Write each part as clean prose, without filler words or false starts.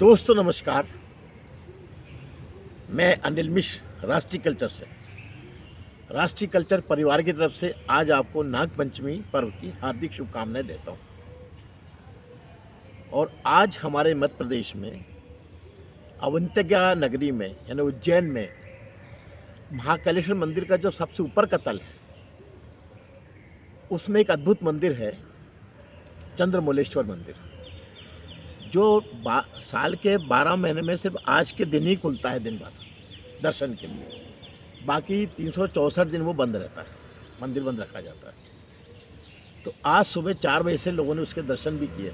दोस्तों नमस्कार। मैं अनिल मिश्र राष्ट्रीय कल्चर से राष्ट्रीय कल्चर परिवार की तरफ से आज आपको नाग पंचमी पर्व की हार्दिक शुभकामनाएं देता हूं। और आज हमारे मध्य प्रदेश में अवंतिका नगरी में यानी उज्जैन में महाकालेश्वर मंदिर का जो सबसे ऊपर का तल है उसमें एक अद्भुत मंदिर है, चंद्रमौलेश्वर मंदिर, जो साल के 12 महीने में सिर्फ आज के दिन ही खुलता है दिन भर दर्शन के लिए। बाकी 364 दिन वो बंद रहता है, मंदिर बंद रखा जाता है। तो आज सुबह 4 बजे से लोगों ने उसके दर्शन भी किए।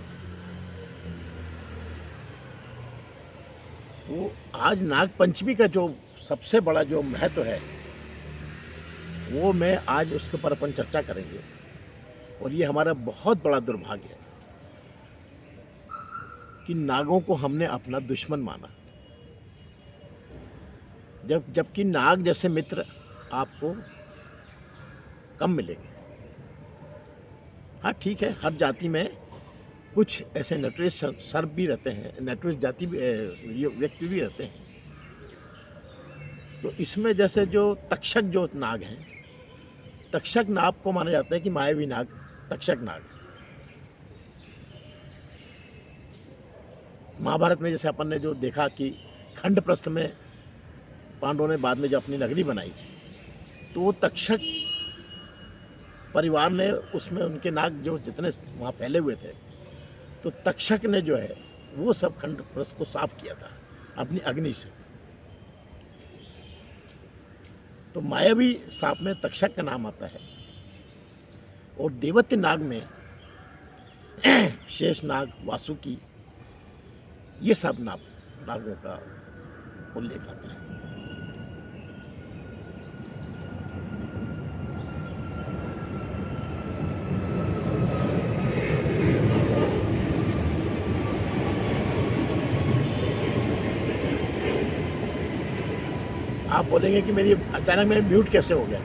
तो आज नाग पंचमी का जो सबसे बड़ा जो महत्व है वो मैं आज उसके ऊपर अपन चर्चा करेंगे। और ये हमारा बहुत बड़ा दुर्भाग्य है कि नागों को हमने अपना दुश्मन माना, जबकि नाग जैसे मित्र आपको कम मिलेंगे। हाँ ठीक है, हर जाति में कुछ ऐसे नटुरिस्ट सर्प भी रहते हैं, नटुरिस्ट जाति व्यक्ति भी रहते हैं। तो इसमें जैसे जो तक्षक जो नाग हैं, तक्षक नाग को माना जाता है कि मायावी नाग तक्षक नाग। महाभारत में जैसे अपन ने जो देखा कि खंडप्रस्थ में पांडवों ने बाद में जो अपनी नगरी बनाई, तो वो तक्षक परिवार ने उसमें उनके नाग जो जितने वहाँ फैले हुए थे, तो तक्षक ने जो है वो सब खंडप्रस्थ को साफ किया था अपनी अग्नि से। तो मायावी सांप में तक्षक का नाम आता है। और देवत्य नाग में शेष नाग, वासुकी, ये सब नागों का उल्लेख आता है। आप बोलेंगे कि मेरी अचानक में म्यूट कैसे हो गया?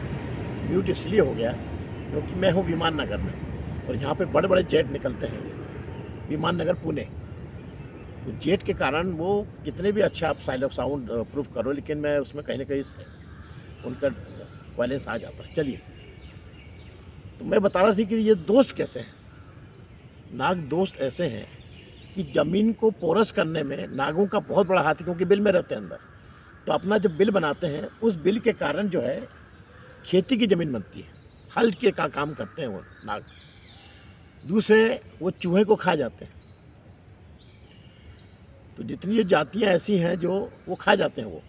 म्यूट इसलिए हो गया क्योंकि मैं हूँ विमान नगर में और यहाँ पे बड़े बड़े जेट निकलते हैं, विमान नगर पुणे। तो जेट के कारण वो कितने भी अच्छा आप साउंड प्रूफ करो, लेकिन मैं उसमें कहीं ना कहीं उनका वायलेंस आ जाता है। चलिए, तो मैं बता रहा था कि ये दोस्त कैसे हैं। नाग दोस्त ऐसे हैं कि ज़मीन को पोरस करने में नागों का बहुत बड़ा हाथ है, क्योंकि बिल में रहते हैं अंदर। तो अपना जब बिल बनाते हैं, उस बिल के कारण जो है खेती की ज़मीन बनती है, हल के का काम करते हैं वो नाग। दूसरे, वो चूहे को खा जाते हैं। तो जितनी ये जातियाँ ऐसी हैं जो वो खा जाते हैं वो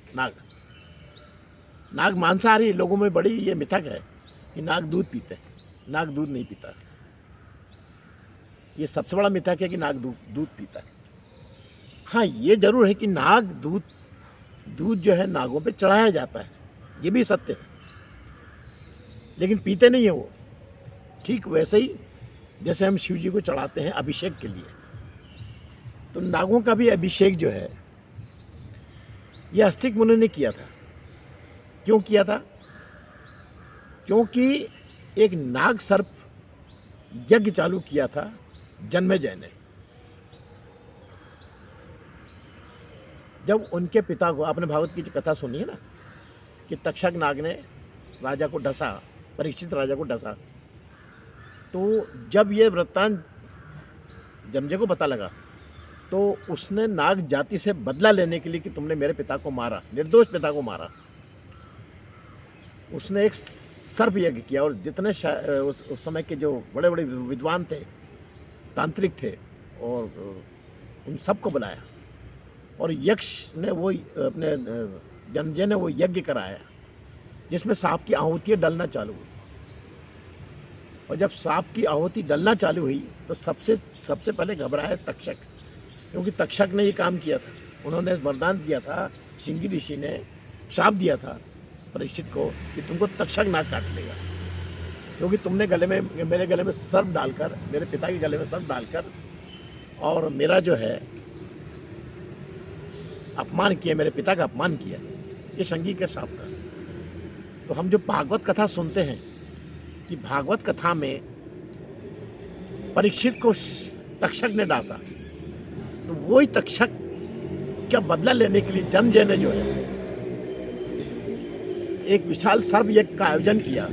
नाग मांसाहारी लोगों में बड़ी ये मिथक है कि नाग दूध पीते हैं। नाग दूध नहीं पीता। ये सबसे बड़ा मिथक है कि नाग दूध पीता है। हाँ, ये जरूर है कि नाग दूध जो है नागों पे चढ़ाया जाता है, ये भी सत्य है, लेकिन पीते नहीं है वो। ठीक वैसे ही जैसे हम शिव जी को चढ़ाते हैं अभिषेक के लिए, तो नागों का भी अभिषेक जो है ये अस्तिक मुनि ने किया था। क्यों किया था? क्योंकि एक नाग सर्प यज्ञ चालू किया था जन्मेजय ने। जब उनके पिता को, आपने भागवत की कथा सुनी है ना, कि तक्षक नाग ने राजा को डसा, परीक्षित राजा को डसा। तो जब ये वृत्तांत जमजे को पता लगा, तो उसने नाग जाति से बदला लेने के लिए कि तुमने मेरे पिता को मारा, निर्दोष पिता को मारा, उसने एक सर्प यज्ञ किया। और जितने उस समय के जो बड़े बड़े विद्वान थे, तांत्रिक थे, और उन सबको बुलाया। और यक्ष ने वो अपने जमजे ने वो यज्ञ कराया जिसमें सांप की आहुतियाँ डलना चालू हुई। और जब सांप की आहुति डलना चालू हुई तो सबसे पहले घबराया तक्षक, क्योंकि तक्षक ने ये काम किया था। उन्होंने वरदान दिया था, सिंगी ऋषि ने श्राप दिया था परीक्षित को कि तुमको तक्षक नाग काट लेगा, क्योंकि तुमने मेरे गले में सर्प डालकर, मेरे पिता के गले में सर्प डालकर और मेरा जो है अपमान किया, मेरे पिता का अपमान किया। ये संगी के श्राप था। तो हम जो भागवत कथा सुनते हैं कि भागवत कथा में परीक्षित को तक्षक ने डांसा, तो वही तक्षक क्या बदला लेने के लिए जन्मजय ने जो है एक विशाल सर्व यज्ञ का आयोजन किया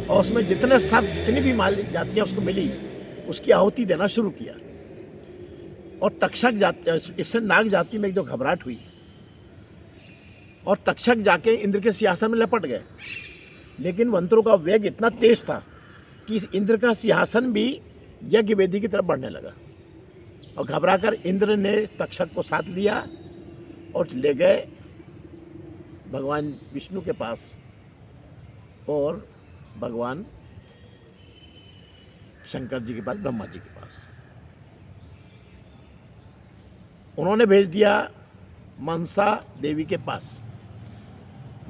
और उसमें जितने सर्व जितनी भी माल जातियाँ उसको मिली उसकी आहुति देना शुरू किया। और तक्षक जाति, इससे नाग जाति में एक जो घबराहट हुई और तक्षक जाके इंद्र के सिंहासन में लपट गए। लेकिन मंत्रों का वेग इतना तेज था कि इंद्र का सिंहासन भी यज्ञ वेदी की तरफ बढ़ने लगा और घबराकर इंद्र ने तक्षक को साथ लिया और ले गए भगवान विष्णु के पास और भगवान शंकर जी के पास, ब्रह्मा जी के पास। उन्होंने भेज दिया मनसा देवी के पास।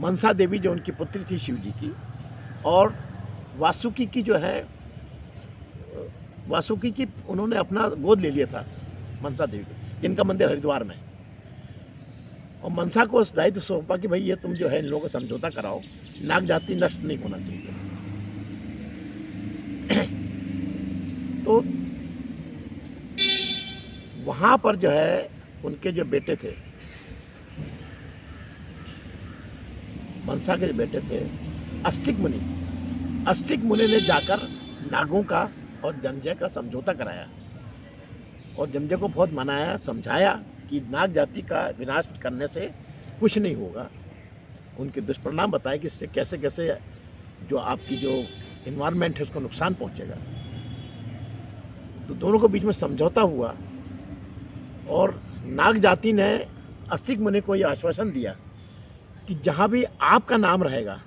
मनसा देवी जो उनकी पुत्री थी शिव जी की, और वासुकी की जो है, वासुकी की उन्होंने अपना गोद ले लिया था मनसा देवी को, जिनका मंदिर हरिद्वार में। और मनसा को उस दायित्व सौंपा कि भाई ये तुम जो है इन लोगों को समझौता कराओ, नाग जाति नष्ट नहीं होना चाहिए। तो वहाँ पर जो है उनके जो बेटे थे, मनसा के जो बेटे थे अस्तिक मुनि, अस्तिक मुनि ने जाकर नागों का और जन्मजय का समझौता कराया और जन्मजय को बहुत मनाया, समझाया कि नाग जाति का विनाश करने से कुछ नहीं होगा। उनके दुष्परिणाम बताए कि इससे कैसे कैसे जो आपकी जो इन्वायरमेंट है उसको नुकसान पहुंचेगा। तो दोनों के बीच में समझौता हुआ और नाग जाति ने अस्तिक मुनि को यह आश्वासन दिया कि जहाँ भी आपका नाम रहेगा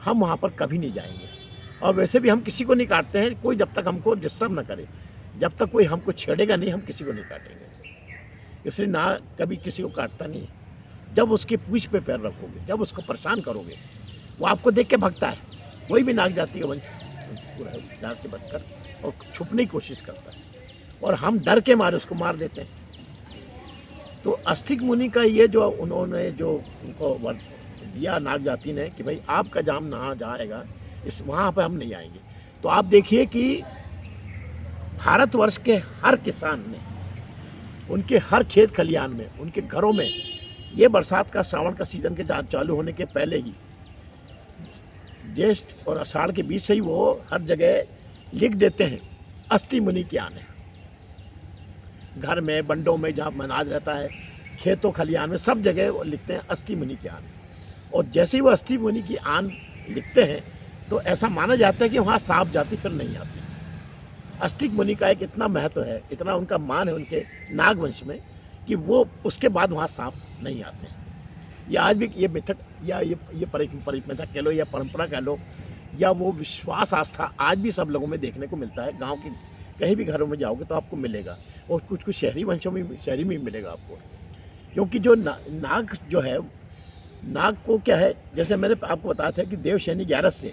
हम वहाँ पर कभी नहीं जाएंगे, और वैसे भी हम किसी को नहीं काटते हैं, कोई जब तक हमको डिस्टर्ब ना करे, जब तक कोई हमको छेड़ेगा नहीं हम किसी को नहीं काटेंगे। इसलिए ना कभी किसी को काटता नहीं। जब उसके पूंछ पे पैर रखोगे, जब उसको परेशान करोगे, वो आपको देख के भगता है। कोई भी नाग जाति का नाग के भगकर और छुपने की कोशिश करता है, और हम डर के मारे उसको मार देते हैं। तो अस्तिक मुनि का ये जो उन्होंने जो उनको वर दिया नाग जाति ने कि भाई आपका जाम ना जाएगा, इस वहाँ पर हम नहीं आएंगे। तो आप देखिए कि भारतवर्ष के हर किसान ने, उनके हर खेत खलियान में, उनके घरों में ये बरसात का श्रावण का सीजन के चालू होने के पहले ही, ज्येष्ठ और आषाढ़ के बीच से ही वो हर जगह लिख देते हैं अस्ति मुनि के आने। घर में, बंडों में, जहाँ अनाज रहता है, खेतों खलियान में, सब जगह वो लिखते हैं अस्ति मुनि की आन। और जैसे ही वो अस्ति मुनि की आन लिखते हैं तो ऐसा माना जाता है कि वहाँ सांप जाति फिर नहीं आती। अस्तिक मुनि का एक इतना महत्व है, इतना उनका मान है उनके नागवंश में कि वो उसके बाद वहाँ सांप नहीं आते हैं। या आज भी ये मिथक या ये परिमिथा कह लो या परंपरा कह लो या वो विश्वास आस्था आज भी सब लोगों में देखने को मिलता है। गाँव की कहीं भी घरों में जाओगे तो आपको मिलेगा, और कुछ कुछ शहरी वंशों में, शहरी में भी मिलेगा आपको। क्योंकि जो नाग जो है, नाग को क्या है, जैसे मैंने आपको बताया था कि देवशैनी 11 से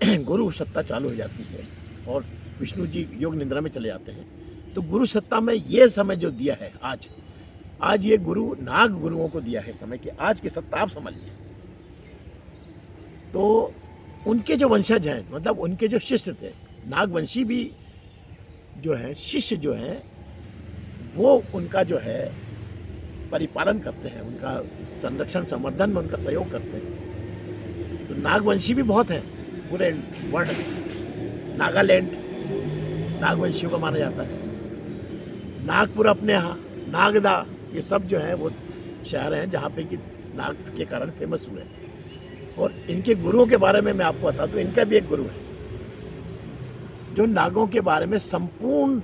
गुरु सत्ता चालू हो जाती है और विष्णु जी योग निद्रा में चले जाते हैं। तो गुरु सत्ता में ये समय जो दिया है आज ये गुरु नाग गुरुओं को दिया है समय कि आज की सत्ता आप समझिए। तो उनके जो वंशज हैं, मतलब उनके जो शिष्य थे, नागवंशी भी जो है शिष्य जो हैं वो उनका जो है परिपालन करते हैं, उनका संरक्षण संवर्धन में उनका सहयोग करते हैं। तो नागवंशी भी बहुत हैं पूरे वर्ल्ड में। नागालैंड नागवंशियों का माना जाता है, नागपुर अपने यहाँ, नागदा, ये सब जो है वो शहर हैं जहाँ पे कि नाग के कारण फेमस हुए हैं। और इनके गुरुओं के बारे में मैं आपको बता दूँ, इनका भी एक गुरु है जो नागों के बारे में संपूर्ण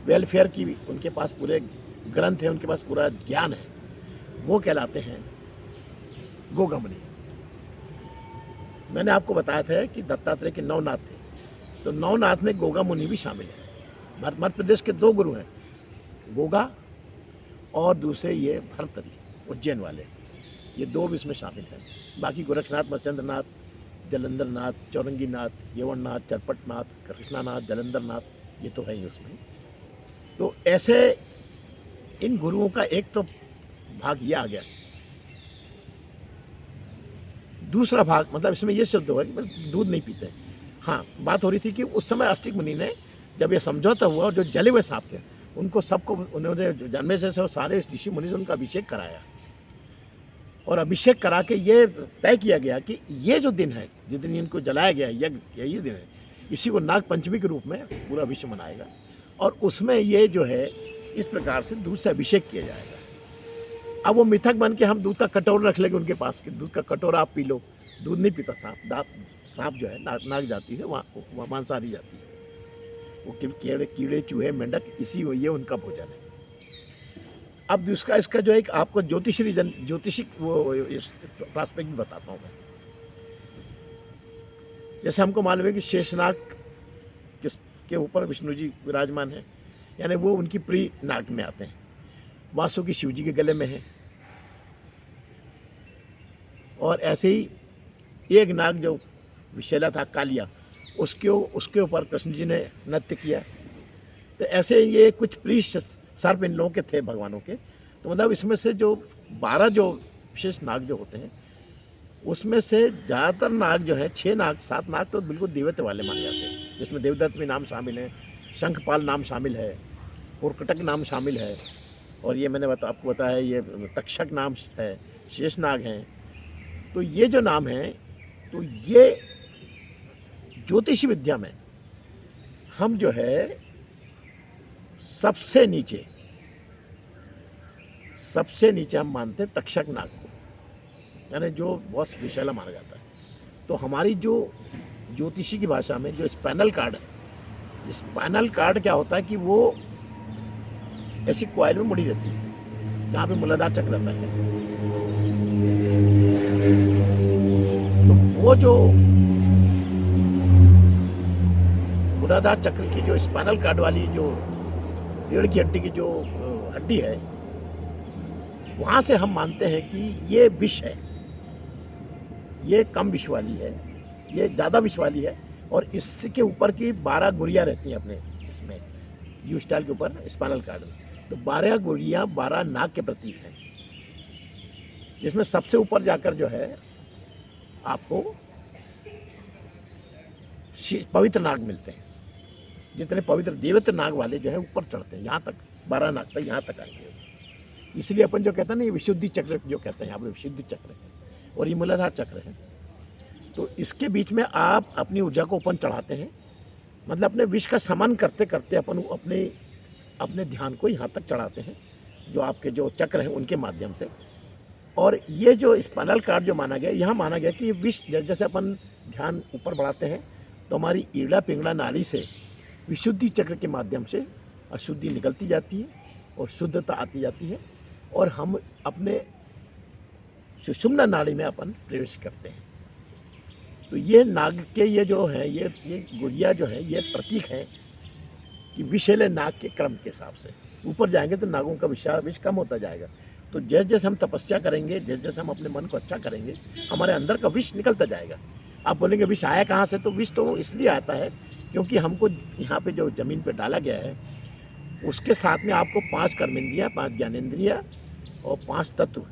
वेलफेयर की उनके पास पूरे ग्रंथ है, उनके पास पूरा ज्ञान है। वो कहलाते हैं गोगमनी। मैंने आपको बताया था कि दत्तात्रेय के 9 नाथ थे, तो 9 नाथ में गोगा मुनि भी शामिल है। मध्य प्रदेश के 2 गुरु हैं, गोगा और दूसरे ये भरतरी उज्जैन वाले, ये 2 भी इसमें शामिल हैं। बाकी गोरक्षनाथ, मत्स्येंद्रनाथ, जलंधरनाथ, चौरंगीनाथ, यवननाथ, चरपटनाथ, कृष्णानाथ, जलंधरनाथ, ये तो है ही उसमें। तो ऐसे इन गुरुओं का एक तो भाग ये आ गया। दूसरा भाग, मतलब इसमें ये शब्द होगा कि दूध नहीं पीते। हाँ, बात हो रही थी कि उस समय अस्तिक मुनि ने जब ये समझौता हुआ और जो जले हुए सांप थे उनको सबको उन्होंने जन्मे से वो सारे ऋषि मुनि से उनका अभिषेक कराया, और अभिषेक करा के ये तय किया गया कि ये जो दिन है, जिस दिन इनको जलाया गया यज्ञ, यही दिन है, इसी को नाग पंचमी के रूप में पूरा विश्व मनाएगा। और उसमें ये जो है इस प्रकार से दूध से अभिषेक किया जाएगा। अब वो मिथक बन के हम दूध का कटोरा रख लेंगे उनके पास कि दूध का कटोरा आप पी लो। दूध नहीं पीता सांप, सांप जो है नाग जाती है, वहाँ मांसाहारी जाती है, वो कीड़े चूहे मेंढक, इसी ये उनका भोजन है। अब इसका जो एक आपको ज्योतिषिक वो इस प्रास्पेक्ट भी बताता हूँ मैं। जैसे हमको मालूम है कि शेषनाग के ऊपर विष्णु जी विराजमान है, यानी वो उनकी प्रिय नाग में आते हैं। वासुकी शिव जी के गले में है, और ऐसे ही एक नाग जो विशैला था, कालिया, उसके ऊपर कृष्ण जी ने नृत्य किया। तो ऐसे ये कुछ प्रिय सर्प इन लोगों के थे, भगवानों के। तो मतलब इसमें से जो 12 जो विशेष नाग जो होते हैं, उसमें से ज़्यादातर नाग जो है 6 नाग 7 नाग तो बिल्कुल देवत्व वाले माने जाते हैं, जिसमें देवदत्त भी नाम शामिल है, शंखपाल नाम शामिल है, पुरकटक नाम शामिल है, और ये मैंने आपको बताया ये तक्षक नाम है, शेषनाग हैं। तो ये जो नाम है, तो ये ज्योतिषी विद्या में हम जो है सबसे नीचे हम मानते हैं तक्षक नाग को, यानी जो बहुत विशैला माना जाता है। तो हमारी जो ज्योतिषी की भाषा में जो स्पाइनल कार्ड है, स्पाइनल कार्ड क्या होता है कि वो ऐसी कॉइल में मुड़ी रहती है जहाँ पे मूलाधार चक्र रहता है। तो वो जो मूलाधार चक्र की जो स्पाइनल कार्ड वाली जो रीढ़ की हड्डी की जो हड्डी है, वहाँ से हम मानते हैं कि ये विष है, ये कम विष वाली है, ये ज़्यादा विष वाली है। और इसके ऊपर की 12 गुड़ियाँ रहती हैं अपने इसमें यू स्टाइल के ऊपर स्पाइनल कार्ड में। तो 12 गुड़ियाँ 12 नाग के प्रतीक हैं, जिसमें सबसे ऊपर जाकर जो है आपको पवित्र नाग मिलते हैं। जितने पवित्र देवत्र नाग वाले जो है ऊपर चढ़ते हैं, यहाँ तक 12 नाग तक यहाँ तक आएंगे। इसलिए अपन जो कहते हैं ना, ये विशुद्धि चक्र जो कहते हैं, यहाँ पर विशुद्धि चक्र है और ये मूलाधार चक्र है। तो इसके बीच में आप अपनी ऊर्जा को अपन चढ़ाते हैं, मतलब अपने विष का समन करते करते अपन अपने ध्यान को यहाँ तक चढ़ाते हैं, जो आपके जो चक्र हैं उनके माध्यम से। और ये जो स्पाइनल कार्ड जो माना गया, यहाँ माना गया कि ये विष जैसे अपन ध्यान ऊपर बढ़ाते हैं तो हमारी ईड़ा पिंगला नाली से विशुद्धि चक्र के माध्यम से अशुद्धि निकलती जाती है और शुद्धता आती जाती है, और हम अपने सुषुम्ना नाड़ी में अपन प्रवेश करते हैं। तो ये नाग के ये जो है ये गुड़िया जो है ये प्रतीक है कि विषैले नाग के क्रम के हिसाब से ऊपर जाएंगे तो नागों का विष कम होता जाएगा। तो जैसे जैसे हम तपस्या करेंगे, जैसे जैसे हम अपने मन को अच्छा करेंगे, हमारे अंदर का विष निकलता जाएगा। आप बोलेंगे विष आया कहाँ से? तो विष तो इसलिए आता है क्योंकि हमको यहाँ पे जो ज़मीन पे डाला गया है उसके साथ में आपको 5 कर्मेंद्रियाँ, 5 ज्ञानेंद्रियाँ और 5 तत्व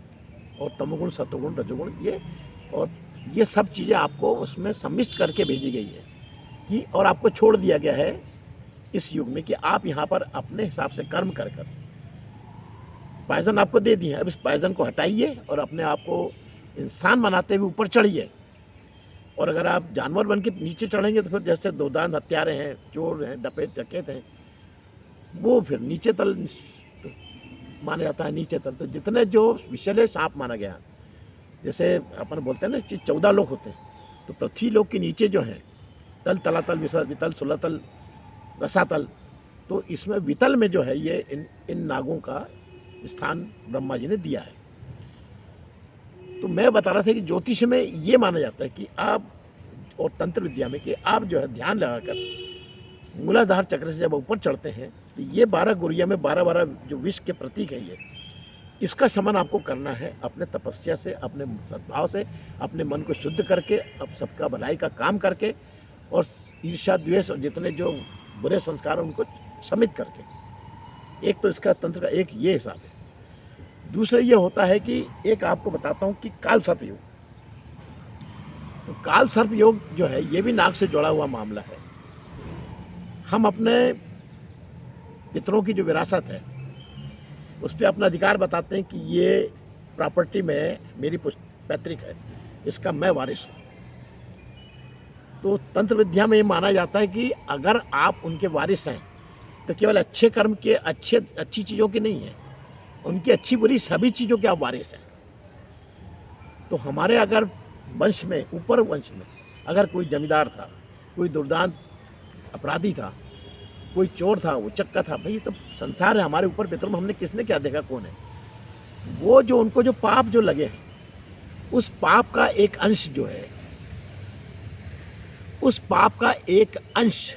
और तमोगुण सत्वगुण रजोगुण ये सब चीज़ें आपको उसमें सम्मिश्र करके भेजी गई है कि और आपको छोड़ दिया गया है इस युग में कि आप यहाँ पर अपने हिसाब से कर्म कर पॉइजन आपको दे दिए हैं। अब इस पॉइजन को हटाइए और अपने आप को इंसान बनाते हुए ऊपर चढ़िए। और अगर आप जानवर बन के नीचे चढ़ेंगे तो फिर जैसे दोदान हत्यारे हैं, चोर हैं, डकैत हैं, वो फिर नीचे तल माना जाता है, नीचे तल। तो जितने जो विषैले सांप माना गया, जैसे अपन बोलते हैं ना 14 लोक होते हैं, तो पृथ्वी लोक के नीचे जो हैं तल, तलातल, वितल, सुलतल, रसातल, तो इसमें वितल में जो है ये इन नागों का स्थान ब्रह्मा जी ने दिया है। तो मैं बता रहा था कि ज्योतिष में ये माना जाता है कि आप और तंत्र विद्या में कि आप जो है ध्यान लगाकर मूलाधार चक्र से जब ऊपर चढ़ते हैं तो ये 12 गुड़िया में 12 जो विष के प्रतीक है, ये इसका समन आपको करना है अपने तपस्या से, अपने सद्भाव से, अपने मन को शुद्ध करके, अब सबका भलाई का काम करके, और ईर्ष्या द्वेष और जितने जो बुरे संस्कार हैं उनको समित करके। एक तो इसका तंत्र का एक ये हिसाब है। दूसरा ये होता है कि एक आपको बताता हूँ कि काल सर्प योग। तो काल सर्प योग जो है ये भी नाग से जुड़ा हुआ मामला है। हम अपने पितरों की जो विरासत है उस पर अपना अधिकार बताते हैं कि ये प्रॉपर्टी में मेरी पैतृक है, इसका मैं वारिस हूँ। तो तंत्र विद्या में ये माना जाता है कि अगर आप उनके वारिस हैं तो केवल अच्छे कर्म के अच्छी चीज़ों के नहीं हैं, उनकी अच्छी बुरी सभी चीज़ों के आप वारिस हैं। तो हमारे अगर वंश में, ऊपर वंश में अगर कोई जमींदार था, कोई दुर्दांत अपराधी था, कोई चोर था, वो चक्का था, भाई तो संसार है, हमारे ऊपर पितर में हमने किसने क्या देखा, कौन है वो, जो उनको जो पाप जो लगे हैं उस पाप का एक अंश जो है, उस पाप का एक अंश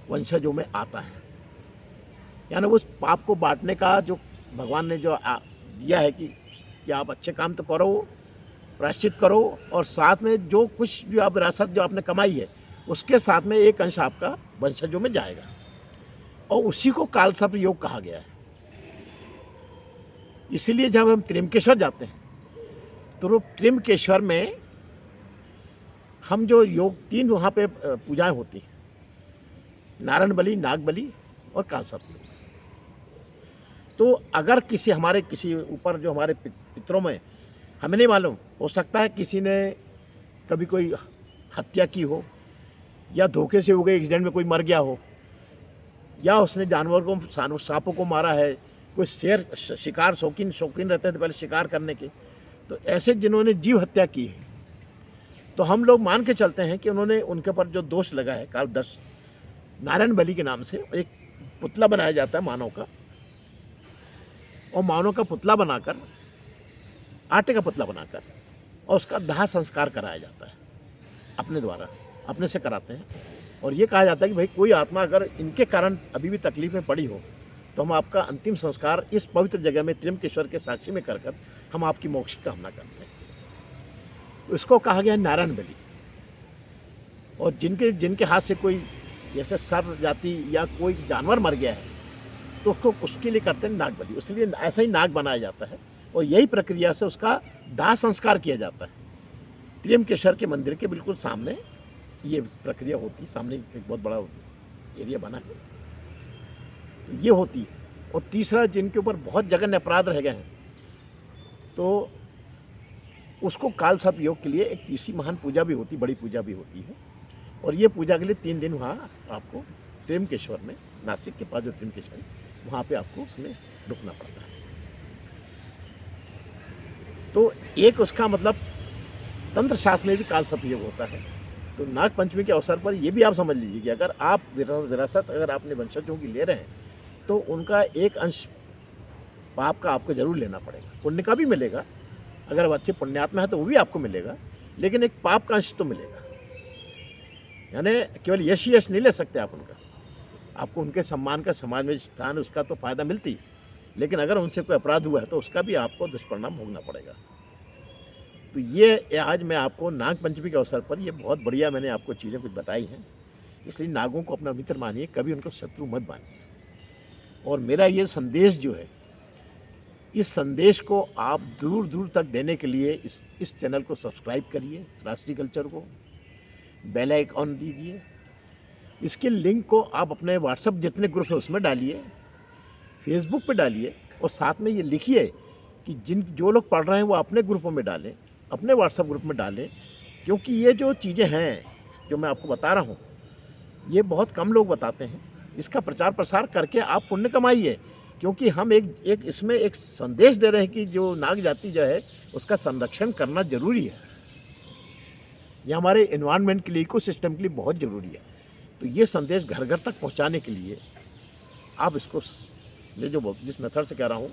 वंशजों में आता है। यानी उस पाप को बांटने का जो भगवान ने जो दिया है कि आप अच्छे काम तो करो, प्रायश्चित करो, और साथ में जो कुछ भी आप विरासत जो आपने कमाई है उसके साथ में एक अंश आपका वंशजों में जाएगा, और उसी को कालसर्प योग कहा गया है। इसीलिए जब हम त्र्यंबकेश्वर जाते हैं तो त्र्यंबकेश्वर में हम जो योग 3 वहाँ पे पूजाएं होती हैं, नारायण बलि, नाग बलि और कालसर्प योग। तो अगर हमारे किसी ऊपर जो हमारे पितरों में, हमें नहीं मालूम, हो सकता है किसी ने कभी कोई हत्या की हो, या धोखे से हो गए, एक्सीडेंट में कोई मर गया हो, या उसने जानवर को, सांपों को मारा है, कोई शेर शिकार शौकीन रहते थे पहले शिकार करने के, तो ऐसे जिन्होंने जीव हत्या की है तो हम लोग मान के चलते हैं कि उन्होंने, उनके ऊपर जो दोष लगा है कालदर्श, नारायण बलि के नाम से एक पुतला बनाया जाता है मानव का, और मानव का पुतला बनाकर, आटे का पुतला बनाकर, और उसका दाह संस्कार कराया जाता है अपने द्वारा, अपने से कराते हैं। और ये कहा जाता है कि भाई कोई आत्मा अगर इनके कारण अभी भी तकलीफ में पड़ी हो तो हम आपका अंतिम संस्कार इस पवित्र जगह में त्र्यंबकेश्वर के साक्षी में कर हम आपकी मोक्ष की कामना करते हैं। तो इसको कहा गया है नारायण बलि। और जिनके हाथ से कोई जैसे सर्प जाति या कोई जानवर मर गया है तो उसके लिए करते हैं नाग बलि, इसलिए ऐसा ही नाग बनाया जाता है, और यही प्रक्रिया से उसका दाह संस्कार किया जाता है। त्र्यंबकेश्वर के मंदिर के बिल्कुल सामने ये प्रक्रिया होती है, सामने एक बहुत बड़ा एरिया बना है, ये होती है। और तीसरा, जिनके ऊपर बहुत जघन्य अपराध रह गए हैं तो उसको कालसर्प योग के लिए एक तीसरी महान पूजा भी होती, बड़ी पूजा भी होती है। और ये पूजा के लिए 3 दिन वहाँ आपको त्र्यंबकेश्वर में, नासिक के पास जो त्र्यंबकेश्वर है, वहाँ पे आपको उसमें रुकना पड़ता है। तो एक उसका मतलब तंत्र शास्त्र में भी कालसर्प योग होता है। तो नाग पंचमी के अवसर पर ये भी आप समझ लीजिए कि अगर आप विरासत अगर आपने वंशजों की ले रहे हैं तो उनका एक अंश पाप का आपको जरूर लेना पड़ेगा। पुण्य का भी मिलेगा, अगर वो अच्छे पुण्यात्मा है तो वो भी आपको मिलेगा, लेकिन एक पाप का अंश तो मिलेगा। यानी केवल यश ही यश नहीं ले सकते आप उनका, आपको उनके सम्मान का समाज में स्थान, उसका तो फ़ायदा मिलती, लेकिन अगर उनसे कोई अपराध हुआ है तो उसका भी आपको दुष्परिणाम भोगना पड़ेगा। तो ये आज मैं आपको नाग पंचमी के अवसर पर ये बहुत बढ़िया मैंने आपको चीज़ें कुछ बताई हैं। इसलिए नागों को अपना मित्र मानिए, कभी उनको शत्रु मत मानिए। और मेरा ये संदेश जो है, इस संदेश को आप दूर दूर तक देने के लिए इस चैनल को सब्सक्राइब करिए, राष्ट्रीय कल्चर को, बेल आइकन दीजिए। इसके लिंक को आप अपने व्हाट्सएप जितने ग्रुप है उसमें डालिए, फेसबुक पे डालिए, और साथ में ये लिखिए कि जो लोग पढ़ रहे हैं वो अपने ग्रुपों में डालें, अपने व्हाट्सएप ग्रुप में डालें। क्योंकि ये जो चीज़ें हैं जो मैं आपको बता रहा हूँ, ये बहुत कम लोग बताते हैं। इसका प्रचार प्रसार करके आप पुण्य कमाइए, क्योंकि हम एक इसमें एक संदेश दे रहे हैं कि जो नाग जाति जो है उसका संरक्षण करना जरूरी है। ये हमारे एनवायरनमेंट के लिए, इकोसिस्टम के लिए बहुत ज़रूरी है। तो ये संदेश घर घर तक पहुंचाने के लिए आप इसको, ये जो जिस मेथड से कह रहा हूँ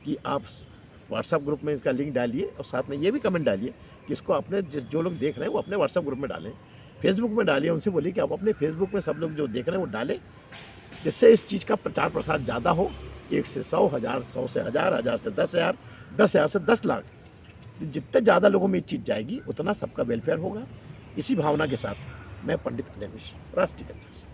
कि आप व्हाट्सएप ग्रुप में इसका लिंक डालिए, और साथ में ये भी कमेंट डालिए कि इसको अपने जो लोग देख रहे हैं वो अपने व्हाट्सएप ग्रुप में डालें, फेसबुक में डालिए। उनसे बोलिए कि आप अपने फेसबुक में सब लोग जो देख रहे हैं वो डालें, जिससे इस चीज़ का प्रचार प्रसार ज़्यादा हो। 1 से 100, 1000, 100 से 1000, 1000 से 10,000, 10,000 से 10 लाख, जितने ज़्यादा लोगों में ये चीज़ जाएगी उतना सबका वेलफेयर होगा। इसी भावना के साथ मैं पंडित अनिल मिश्र, राष्ट्रीय कल्चर से।